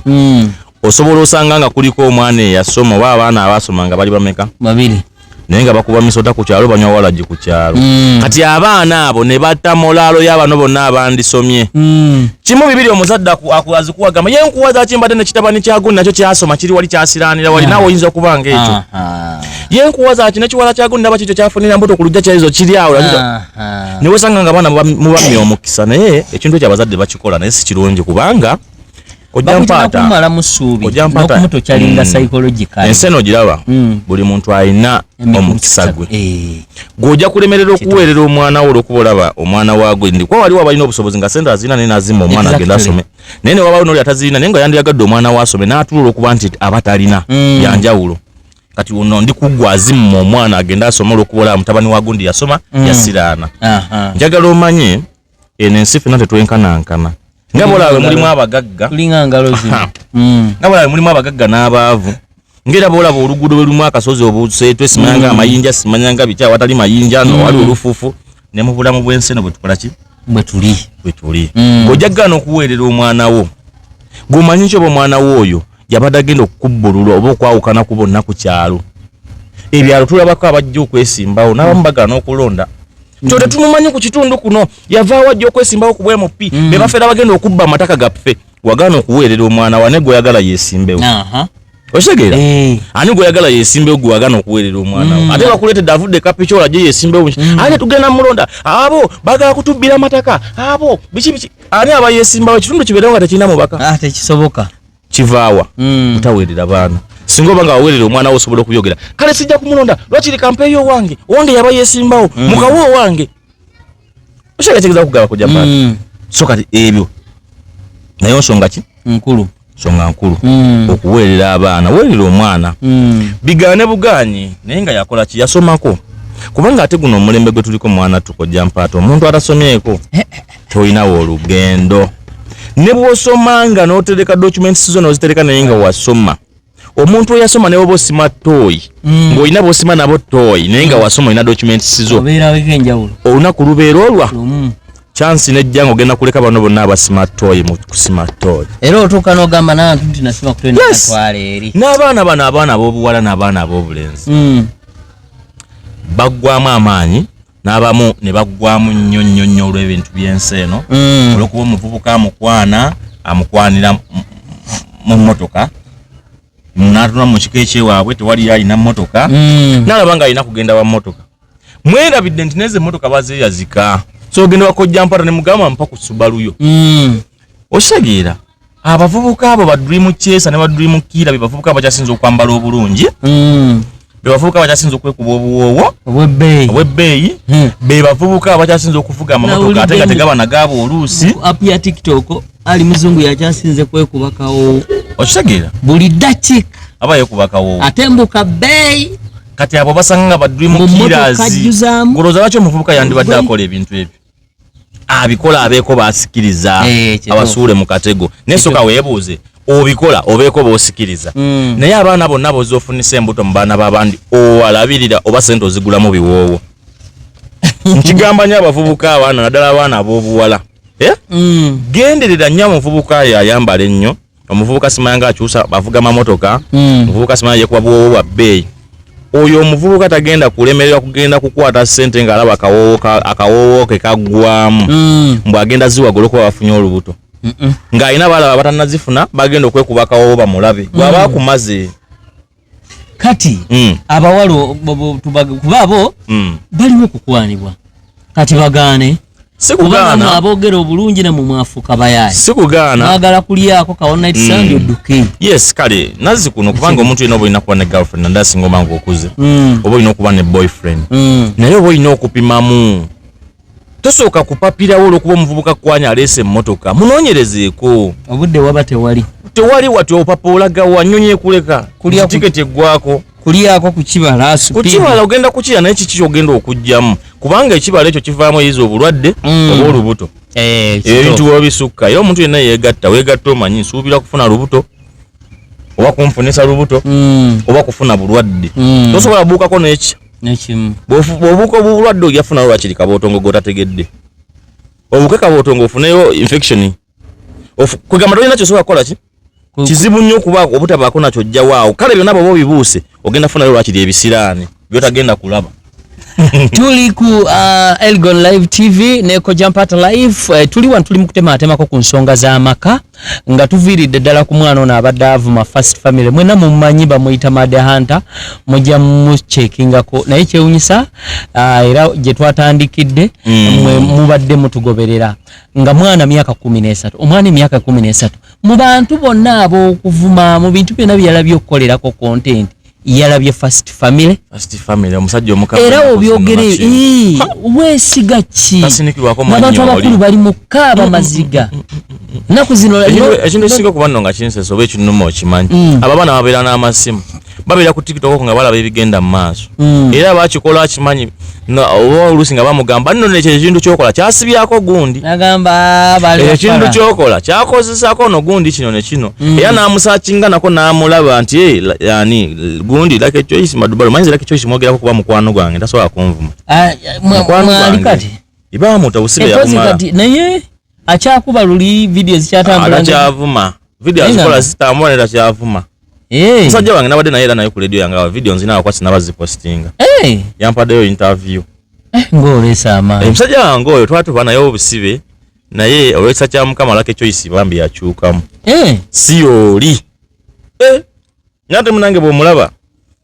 osobola osanga nga kuliko omwana eyasoma oba abaana abaasoma nga bali bameka 2 naye nga bakuba misota ku kyalo banywa walagi ku kyalo kati abaana abo ne batta molaalo y'abano bonna abandisomye kimu bibiri omuzadde azikuwagamba ye nkuwaza kimbadde ne kitabani kyagundi nakyo kyasoma kiri wali kyasiraanira wali naawe oyinza okuba ng'ekyo ye nkuwaza ki nekiwala kyagundi naba kikyo kyafunira mbuto ku lujja kyaizo kiri awo ne wesanga nga abaana mubamya omukisa naye ekintu ekyo abazadde bakikola naye si kirungi kubanga kumala musuubi n'okumuto kyalinda psychological ensi ogiraba buli muntu alina omukisa gwe gw'ojja kulemerera okuweerera omwana wo olwokuba olaba omwana waagwe ndikuba waliwo abalina obusobozi nga sente azirina naye nazimba omwana agenda asome naye ne wabaawo n'oli atazirina naye nga yandiyagadde omwana we asome n'atula olwokuba nti aba talina yanjawulo kati uno ndi kuggwa azimma omwana agenda asoma olwokuba olaba mutabani wa gundi yasoma yasiraana njagala omanye eno ensi ffenna tetwenkanankana nga bolawe mulimu abagagga tulinga ngalo zino nga bolawe mulimu abagagga n'abaavu ngera bolaba oluguudo lulimu akasozi obuseetwe simanyanga amayinja simanyanga biki awatali mayinja no wali olufuufu ne mu bulamu bw'ensi eno bwe tukola ki bwe tuli ng'ojjaggana okuweerera omwana wo gwomanyi nti oba omwana wo oyo yabadde agenda okukubbulula oba okwawukana ku bonna ku kyalo ebyalo tulabako abajja okwesimbawo n'abamu bagana okulonda Ntote tumumanyi ku kitundu kuno yavaawo ajja okwesimbawo ku bwemo pi be bafera bagenda okubba amataka gaffe wagana okuweerera omwana wane gwe yagala yesimbewo osegera ani gwe yagala yesimbewo gwe wagana okuweerera omwana wo ate bakuleetedde avudde kapichola gye yesimbewo ate tugenda mulonda abo bagala kutubbira amataka abo biki ani aba yesimbawo ekitundu kibeerewo nga tekirina mubaka tekisoboka kivaawa utaweerera baana singo banga waweerera omwana wo osobola okuyogera kale sijja kumulonda lwakiri kampeeyo wange yaba yesimbawo mukawo wange oshagetegeza kugaba kujja mpata so kati ebyo naye nsonga ki nsonga nkulu okuweerera abaana weerera omwana bigaane bugaanyi naye nga yakola ki yasomako kubanga ate guno omulembe gwe tuliko mwana tukojja mpata omuntu atasomyeko toyinawo olugendo ne bw'osomanga n'otereka documents zo n'ozitereka naye nga wasoma omuntu oyasoma ne bwo smart toy ng'olina bw'osima nabo toy naye nga wasoma olina documents zo olunaku lubeera olwa chance nejja ng'ogenda kuleka bano bonna aba smart toy mu smart toy era otuuka n'ogamba n'abantu nti nasima kutwena katwala eri n'abaana bano abaana ab'obuwala n'abaana ab'obulenzi baggwamu amaanyi n'abamu ne baggwamu nnyo olw'ebintu by'ensi eno olw'okuba omuvubuka amukwanira mu mmotoka n'atula mu kiko ekyewaabwe tewali alina mmotoka n'alaba nga alina kugenda wa mmotoka mwerabidde nti neze emmotoka bazeeyazika so ogenda wakojja mpata ne mugamba mpa ku Subaruyo osegeera abavubuka abo ba Dream Chaser ne ba Dream Killer be bavubuka abakyasinza okwambala obulungi be bavubuka abakyasinza okwekuba obuwoowo obw'ebbeeyi be bavubuka abakyasinza okuvuga amamotoka ate nga tegaba nagaabo oluusi app ya TikTok ali muzungu yakyasinze kwekuba kawo okisegeera buli dakiika aba yekubakawo atembuka bbeeyi kati abo basanga ba Dream Killers ngoloza lwaki omuvubuka yandibadde akola ebintu ebyo abikola abeeko basikiriza abasuule mu katego nesoka weebuuze obikola obeeko boosikiriza naye abaana bonna bozoofunisa embuto mu baana b'abandi owalabirira oba sente ozigulamu biwoowo nkigamba nnyo abavubuka abaana naddala abaana ab'obuwala genderera nnyo omuvubuka ayo ayambala ennyo omuvubuka simanya akyusa bavuga mamotoka omuvubuka simanya yekuba buwoowo bwa bbeeyi oyo omuvubuka tagenda kulemerera kugenda kukwata ssente ng'alaba akawoowo ke kaggwamu mbw'agenda ziwagula okuba bafunye olubuto ng'alina balaba batanazifuna bagenda okwekuba akawoowo bamulabe bw'aba akumaze kati abawala kuba abo baliwo okukwanibwa kati bagane sikugana abogera obulungi ne mu mwafuka bayaye sikugana bagala kulyako kawona night sound oduke yes kale nazi kuno kubanga omuntu ino boyina kuba ne girlfriend ndasi ngoma ngo okuze obo ino kuba ne boyfriend naye obo ino okupimamu tosooka kupapirawo olwokuba omuvubuka kwanya alese emmotoka munoonyerezeeko obudde waba tewali wati opapa olaga wanyonye kuleka tiketi eggwako kulyako kukibala kukibala ogenda kukira naye kiki kyogenda okujjamu kubanga ekibala ekyo kivaamu eyiza obulwadde oba olubuto ebintu wabisukka era omuntu yenna yeegatta weegatta omanyi nsuubira kufuna lubuto oba kunfunisa lubuto oba kufuna bulwadde tosobola buukako nekimu bw'obuuka obulwadde ojafunayo lwakiri kabootongo gotategedde obuuke kabootongo ofuneyo infection kwegamba tolina kyosobola kukola ki kizibu nnyo okuba obutabaako nakyo jjawaawo kale byonna bw'oba obibuuse ogenda funayo lwakiri ebisiraani byotagenda kulaba tuli ku Elgon Live TV ne Kojampata Live tuli wano tuli mukutematemako ku nsonga z'amaka nga tuviiridde ddala ku mwana ono abadde avuma first family mwena mumanyi bamuyita Made Hunter mujja muchekingako naye kyewunyisa era gye twatandikidde mubadde mutugoberera nga mwana myaka 13 omwana emyaka 13 mu bantu bonna ab'okuvuma mu bintu byonna byalabye okukolerako content yalabye first family omusajja omukama era obyogere weesiga ki abantu abakulu bali mu kaaba maziga naku zino ekintu ekisinga kuba nno nga kinseso oba ekinuma okimanyi abaana babeera n'amasimu babeera ku TikTok nga balaba ebigenda mu maaso era bakikola akimanyi oba oluusi nga bamugamba nno nekyo ekintu kyokola kyasibyako gundi ekintu kyokola kyakozesako no gundi kino ne kino era n'amusakinga nako n'amulaba nti yani gundi Lucky Choice Madubalo manyi Lucky Choice mwogerako kuba mukwano gwange tasobola kunvuma mwali kati ibaamu tawusibe yakumala naye akyakuba luli videos kyatambula akyavuma video azikola zitambula era kyavuma musajja wange nabadde naye era naye ku radio yange video nzina akwasi nabazipostinga yampaddeyo interview ng'olesa amaanyi musajja wange oyo twatuba naye obusibe naye olwekisa kya mukama Lucky Choice bambi yakyukamu si oli nyate munange bw'omulaba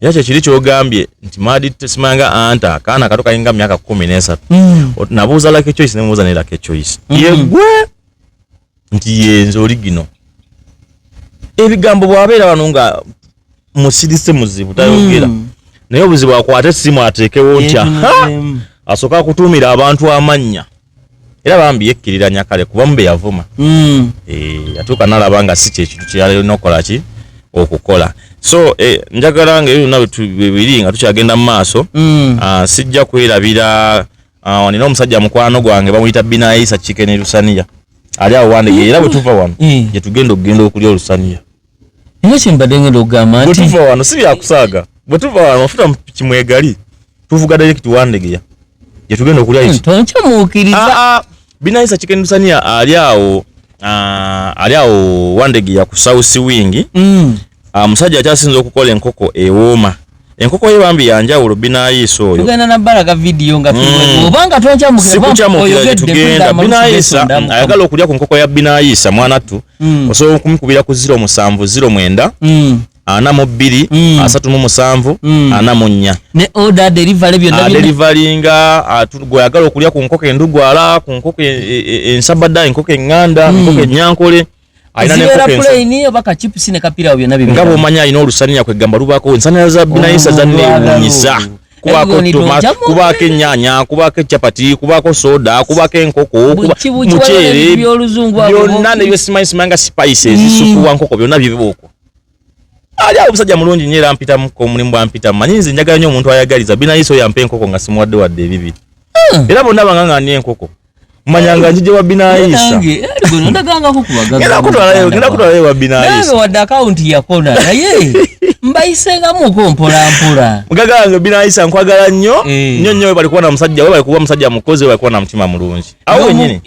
yakyo kiri kyogambye nti Madi simanga anta akaana kato kayinga myaka 13 nabuuza Lucky Choice nemubuuza ne Lucky Choice yegwe nti yenze oligino ebigambo bwabeera wano nga musirise muzibu tayogera naye obuzibu akwate simu ateekewo ntya asooka kutuumira abantu amannya era bambi yekkiriranya kale kuba mube yavuma yatuuka nalaba nga si kyekintu kyeyalina okukola ki okukola so njagala nga ebyo nabwe bibiri nga tukyagenda mu maaso sijja kwerabira nina omusajja mukwano gwange bamuyita Binaisa Chicken Lusania ali awo wandege era bwe tuva wano gye tugenda okugenda okulya olusaniya nga kimbadde ngenda okugamba nti bwe tuva wano si byakusaaga bwe tuva wano mafuta kimwegali tuvuga direct wandegeya gye tugenda okulya iki tonkyamuukiriza Binaisa Chicken Lusania ali awo wandegeya ku South Wing musajja akyasinza okukola enkoko ewooma enkoko ye bambi yanjawulo Binaisa oyo tugenda na balaga video nga obanga tonkyamukira tugenda Binaisa ayagala okulya ku nkoko ya Binaisa mwanattu osobola okumukubira ku 0709 42 37 44 ne order delivery byonna deliveryinga gwayagala okulya ku nkoko endugwala ku nkoko ensabada enkoko enganda enkoko enyankole ayina ne plain obaka chips ne kapira byonna bibiri ngabo omanya ayina olusaniya kwegamba lubako ensaniya za Binaisa zanneewunyisa kubako tomato kubako ennyanya kubako chapati kubako soda kubako enkoko muceere byonna nebyo simanyisimanga spices supu wa nkoko byonna biboko ali awo musajja mulungi nyeera mpitamu ko mulimu bwampita manyinzi njagala nnyo omuntu ayagaliza Binaisa yampa enkoko nga simuwadde wadde ebibiri era bonna banganga ni enkoko manyanga njije wa Binaisa ngenda kutwala wa Binaisa nawe wadde account yakona naye mbayisenga muko mpola mugaga Binaisa nkwagala nnyo nnyo bali kuwa na musajja we bali kuwa musajja mukozi we bali kuwa na mutima mulungi awo nyine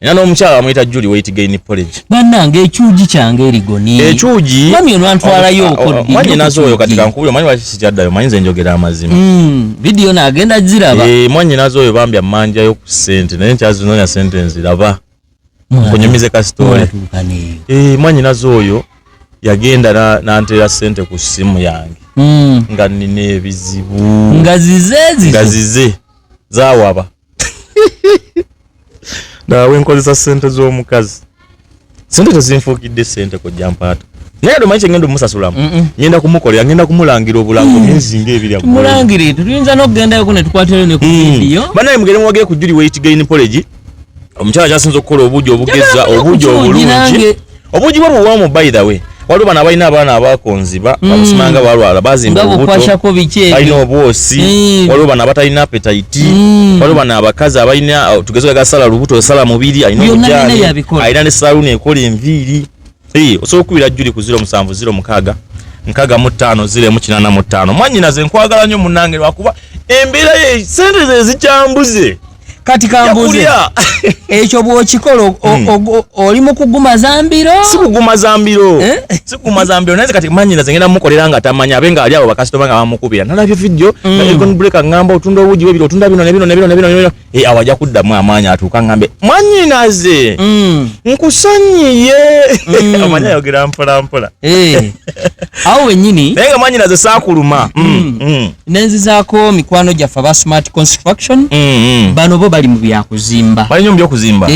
ina no mchala amuyita Julie weight gain porridge bannange ekyuji kyange erigoni ekyuji mami ono antwala yoko mwanyi nazo oyo katika nkubyo mwanyi wakisijadda yo mwanyi njogera amazima video na agenda ziraba mwanyi nazo oyo bambi amanja yo ku sente naye nkyazi nonya sentence laba kunyumize ka story mwanyi nazo oyo yagenda nantera sente ku simu yange nga nine ebizibu ngazize zawaba Dawe nkozesa sente z'omukazi. Sente tezinfuukidde sente ko jampata. Naye ndo manyi ngendo musasulamu. Ngenda kumukolera, ngenda kumulangira obulango myezi ng'ebiri ago. Mulangire tuyinza n'okugenda yoko ne tukwatira ne ku video. Banaye mugere mwagere ku Julie Weight Gain College. Omukyala kyasinze okukola obuugi obugeza, obuugi obulungi. Obuugi bwo buwamu by the way. Waliwo bana balina abaana abakonziba, abasimanga balwala bazimba obuto. Balina obwosi. Waliwo bana batalina appetite. Waliwo bana abakazi abalina tugeze gasala lubuto osala mubiri alina obujani. Alina ne saluni ekola enviiri. Osobola okubira Julie ku 0706 65 Mwanyina ze nkwagala nnyo munnange lwakuba embeera ye sente ze zikyambuze. Kati kambuze ekyo bw'okikola oli mu kuguma zambiro. Si kuguma zambiro. Si kuguma zambiro. Naye kati mwanyina ze ngenda mukolera nga tamanya abenga ali abo bakasitoma nga bamukubira. Nalabye video econ breaker ngamba otunda obuji bwe otunda bino ne bino. Awajja kuddamu amaanyi atuuka ngambe mwanyina ze nkusanyiye. Amanya yogera mpola. Awo wennyini naye nga mwanyina ze saakuluma. Nenzizaako mikwano gyaffe aba Smart Construction. Bano bo bali mu byakuzimba. Bali mu byakuzimba.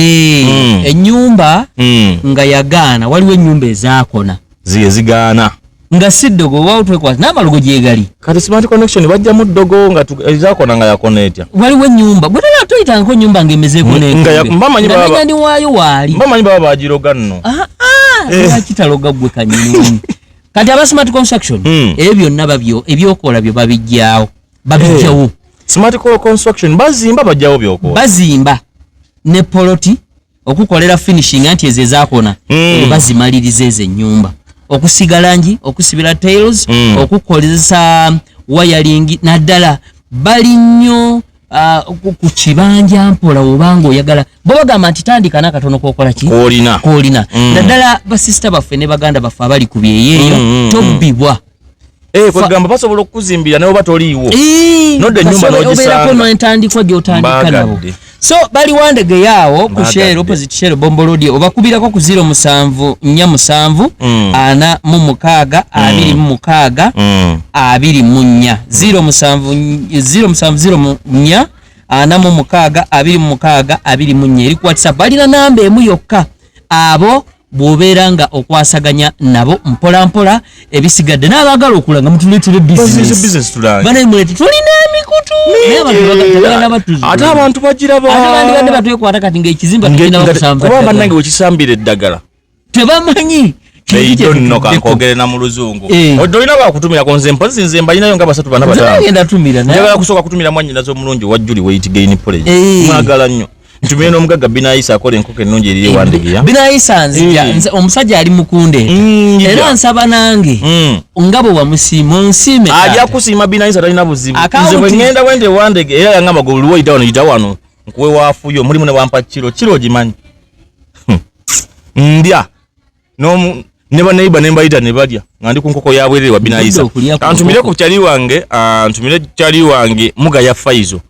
Ennyumba nga yagaana waliwo ennyumba ezaakona. Zigaana. Nga siddogo wawo twekwata n'amalogo gyegali. Kati Smart Connection bajja mu ddogo nga ezaakona nga yakona etya. Waliwo ennyumba. Bwe tala tuyitangako ennyumba ng'emezeeko n'enkumbe. Mbamanyi baba. Nga waayo waali. Mbamanyi baba bagiroga nno. Lwaki taloga ggwe kanyini. Kati aba Smart Construction ebyo byonna babyo ebyokola byo babijjaawo. Babijjawo. Smart Construction bazimba bajjawo byokola. Bazimba ne poloti okukolera finishing anti ezo ezaakona. Bazimaliriza ezo ennyumba. Okusiga langi, okusibira tiles, okukoleza wiring naddala bali nnyo ku kibanja mpola obanga oyagala bo bagamba nti tandika n'akatono k'okola ki koolina naddala basista baffe ne baganda baffe abali ku byeyeeyo tobbibwa. Kwegamba basobola okuzimbira naye oba toliiwo nodda ennyumba n'ogisanga n'entandikwa gy'otandika nabo. So bali wandege yaawo ku Shell opposite Shell Bombo Road obakubirako ku 0747 46 24 24 0704 46 24 eri ku WhatsApp. Balina namba emu yokka abo bwobeera nga okwasaganya nabo mpola mpola ebisigadde n'abaagala okulanga mutuleetere business banaye mulete tulina emikutu naye abantu ate abantu bagiraba ate bandi batwekwata kati ng'ekizimba tulina bakusamba kuba bannange wekisambira eddagala tebamanyi nno kankogere na mu luzungu olina bakutumira konze mpozi nze mbalinayo nga 3 bana batano njagala kusooka kutumira mwanyina z'omulungi wa Julie Weight Gain College mwagala nnyo ntumire n'omugagga Binaisa akola enkoko ennungi eri ewandigiya. Binaisa nze omusajja ali mukunde era nsaba nange nga bwe wamusiima onsiime ajja kusiima Binaisa talina buzibu nze bwe ngenda wende wandege era yangamba goluwo oyita wano yita wano nkuwe waafuyo mulimu ne wampa kiro ogimanyi ndya ne baneiba ne mbayita ne balya nga ndi ku nkoko ya bwerere wa Binaisa kantumire ku kyali wange ntumire kyali wange muga ya Faizo.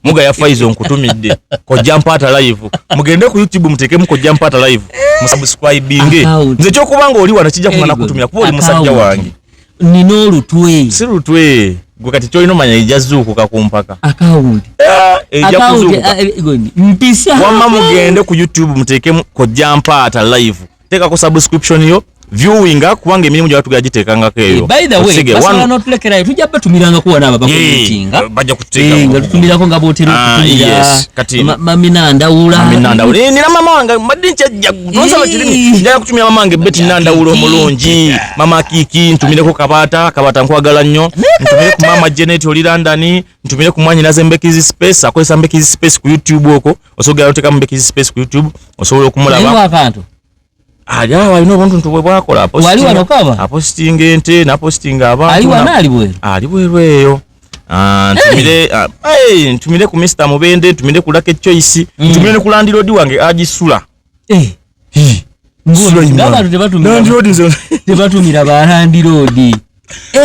Muga ya Faizo nkutumidde ko Jampata live mugende ku YouTube mutekemu ko Jampata live musubscribinge nze cyo kubanga oli wana kijja kumana kutumira kuba oli musajja wange nino olutwe si lutwe gwe kati cyo inomanya ijazuku kakumpaka account mpisa wamma mugende ku YouTube mutekemu ko Jampata live teka ko subscription yo viewing kuwange emirimu gyatu gagitekangako eyo. By the way, basala n'otulekerayo tujja batumiranga kuwa n'aba bakumitinga bajja kuteeka nga tutumirako nga bootera okutumira mamina ndawula nina mama wange mbadde nkyajja nsaba kirimi njagala kutumira mama wange Betty Nandawula omulungi mama Kiki ntumireko Kabata nkwagala nnyo ntumire ku mama Janet oli London ntumire ku mwanyinaze Mbekizi Space akozesa Mbekizi Space ku YouTube okwo osobola oteka Mbekizi Space ku YouTube osobola okumulaba Aja walino abantu ntubwe bwakola wali wanokaba aposting ente na posting abantu ali wana ali bwereyo ntumire ku Mr Mubende ntumire ku Lucky Choice ntumire ku Land Road wange agisula ngolo ngaba tebatumira ba Land Road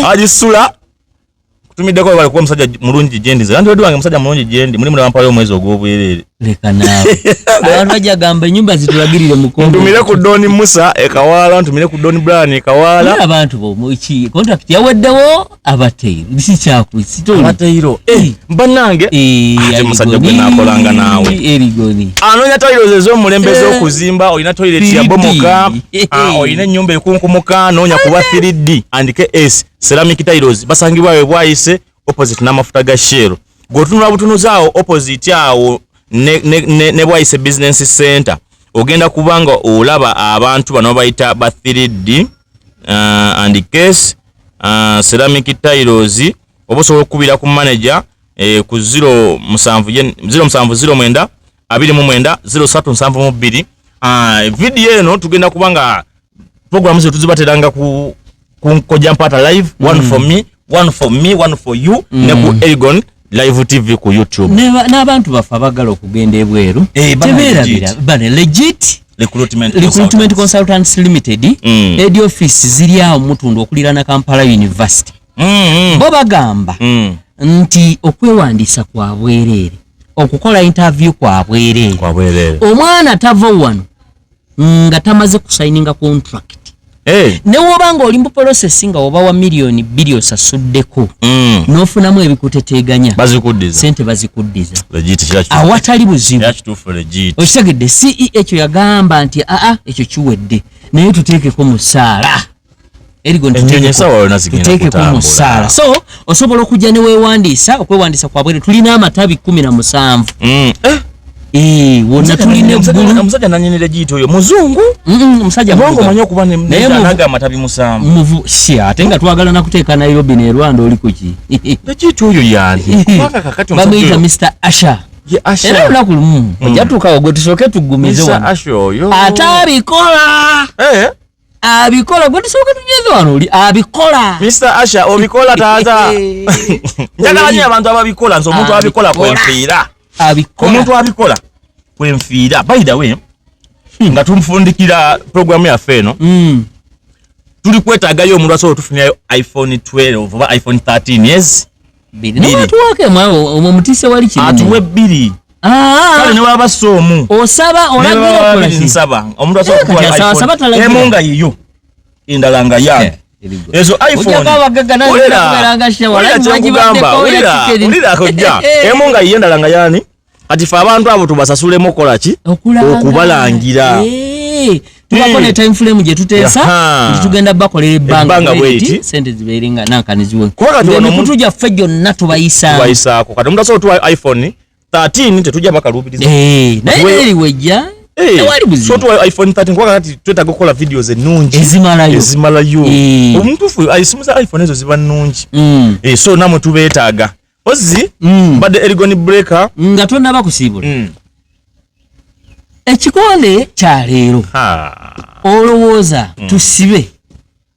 agisula kutumidde ko bali kuwa musajja mulungi jendi Land Road wange musajja mulungi jendi mulimu nampala omwezi ogw'obwerere leka nawe abantu bajagamba ennyumba zitulagirire mukombo ntumire ku Doni Musa ekawala ntumire ku Doni Brian ekawala abantu bo iki contract yaweddewo abateiro bisikyakwisitoli abateiro banange ate musajja gwe nakolanga naawe erigoni anonya toilet ez'omulembeze okuzimba olina toilet ya bomoka olina ennyumba ekunkumuka noonya kuba 3D andike S ceramic tiles basangibwayo bwayise opposite n'amafuta ga Shell gotunula butunuzaawo opposite awo ne bwayise business center ogenda kubanga olaba abantu bano bayita ba 3D and case ceramic tiles obosobola okubira ku manager ku 0709 2372 video eno tugenda kubanga program zetu zibateranga ku Koja Mpata live one for me one for you ne ku Elgon live TV ku YouTube n'abantu bafa bagala okugenda ebweru tebeerabira bane legit recruitment consultants limited head office ziri awo mutundu okulirana Kampala University bo bagamba nti okwewandiisa kwa bwereere okukola interview kwa bwereere omwana tava wano nga tamaze kusigninga contract ne wobanga oli mu process nga oba wa million billion sasuddeko nofunamu ebikuteteganya sente bazikuddiza awatali buzibu okitegedde CEH yagamba nti ekyo kiwedde naye tuteekeko musaala tuteekeko musaala so osobola okujja ne weewandiisa okwewandiisa kwa bwere tulina amatabi 17 wonna tuline eggulu omusajja nanyinira giyita oyo muzungu omusajja bongo manyi okuba naga amatabi 7 ate nga twagala nakuteeka Nairobi ne Rwanda oli kuki giyita oyo yani kubanga kakati bamuyita Mr. Asha era olunaku lumu ojatuukawo gwe tusooke tugumize wano ate abikola gwe tusooke tugeze wano oli abikola Mr. Asha obikola taata njagala nnyo abantu ababikola nti omuntu abikola kwenfiira omuntu abikola kwenfiira by the way nga tumufundikira programu yaffe eno tuli kwetaagayo omuntu asobola tufunirayo iPhone 12 oba iPhone 13 yes tuwake omutise wali kino atuwe 2 kale ne waba soomu osaba olagira okola nsaba omuntu asobola kuwa iPhone emunga yiyo endala nga yange ezo iPhone ulira kujja emunga yiyo endala nga yani kati fa abantu abo tubasasulemu kola ki okubalangira tubako ne time frame gye tuteesa tugenda bakolera ebbanga wait sente ziberinga nankaniziwe emikutu gyaffe gyonna tubayisaako kati omuntu asobola tuwa iPhone 13 tetujja bakalubiriza naye eriwejja tewali buzibu so tuwa iPhone 13 kwa kati twetaaga okukola videos ennungi ezimalayo omuntu ayisimu za iPhone ezo ziba nnungi so namwe tubeetaaga ozi badde Elgon breaker nga tonnaba kusiibula ekikonde kya leero olowooza tusibe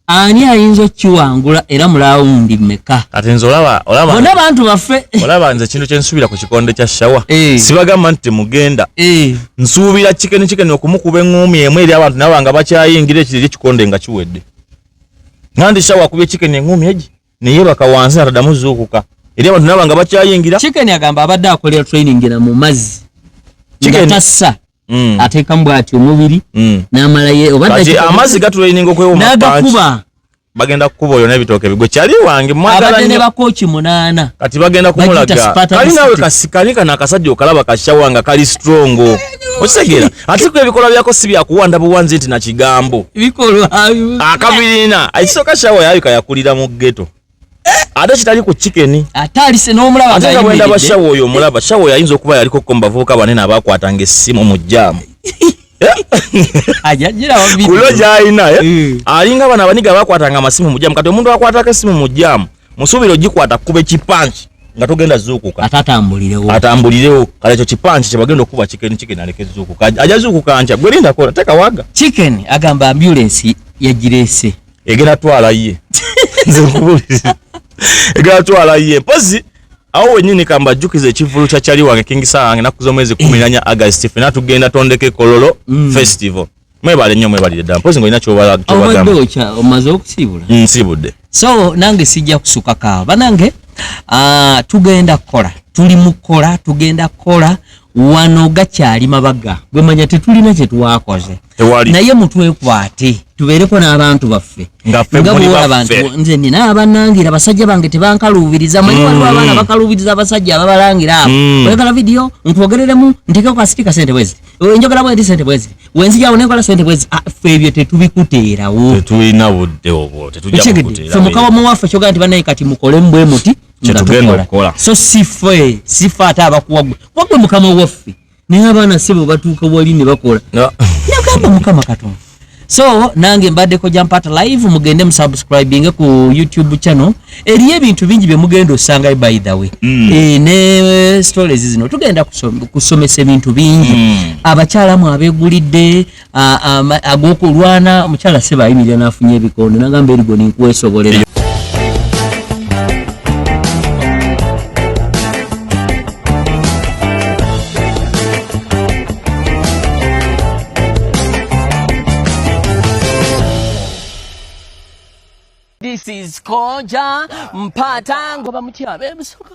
ani ayinza okkiwangula era mu laawundi mmeka ate nze olaba bonna bantu baffe olaba nze kintu kye nsuubira ku kikonde kya shawa sibagamba nti temugenda nsuubira chicken okumukuba eŋŋumi emu eri abantu nabo nga bakyayingira ekiriri ekikonde nga kiwedde nandi shawa akubye chicken eŋŋumi egi neyeebaka wansi ataddamu zuukuka eri abantu nabo nga bakyayingira chicken agamba abadde akolera training na mu mazzi tassa ateekamu bw'ati omubiri n'amalaye obadde amazzi gatraining okwewoma n'agakuba bagenda kukuba oyo n'ebitooke bigwe kyali wange abadde ne bakooki 8 kati bagenda kumulaga kali nawe kasikali kana akasajja okalaba kashawa nga kali strong okitegera ate ku ebikola byako si byakuwanda buwanzi nti na kigambo bikolwa akabirina ekisooka shawa yayo kayakulira mu ghetto ate kitali ku chicken atali se n'omulaba ate nga bwenda bashawo oyo omulaba shawo yayinza okuba yaliko kombavuuka banene abakwatanga essimu mu jjaamu ajajira wabibi kulo jaina alinga bana baniga bakwatanga amasimu mu jjaamu kati omuntu akwataka essimu mu jjaamu musuubiro gikwata kube kipanchi nga togenda zuukuka atambulirewo kale ekyo kipanchi kye bagenda okuba chicken aleke zuukuka ajazuukuka ncha gwe linda kola teka waga chicken agamba ambulance yagirese egenda twala ye nze nkubuliza egenda twala ye pozi awo wenyini kamba jukize ekivulu kya kyali wange kingisa wange nakuzo mwezi 14 August fena tugenda tondeke Kololo festival mwebale nnyo mwebalire dda pozi ngo ina kyobala kyobagamba omaze okusibula nsibudde so nange sijja kusuka kawa banange tugenda kola tuli mukola tugenda kola wano gakyali mabaga gwe manya tetulina kye twakoze naye mutwekwate tubeereko n'abantu baffe nga bwola abantu nze nina abanangira basajja bange tebankaluubiriza manyi waliwo abaana bakaluubiriza abasajja ababalangira abo oyagala vidiyo ntwogereremu ntekeko kasipika sente bwezi njogera bwenti sente bwezi wenzijawo nekola sente bwezi ffe ebyo tetubikuteerawo tetulina budde obwo tetujja ffe mukawamo waffe kyogaa nti banaye kati mukolemu bwe muti so sife ate abakuwagwe wagwe mukama waffe naye abaana sebo batuuka wali ne bakola nagamba mukama katonda so nange mbaddeko Jampata live mugende musubscribing ku YouTube channel eriyo ebintu bingi bye mugenda osanga by the way ne stories zino tugenda kusomesa ebintu bingi abakyalamu abegulidde agokulwana omukyala seba ayimirira n'afunye ebikondo nagamba erigo ninkwesobolera This is Koja Mpata ngoba mutya bebusoka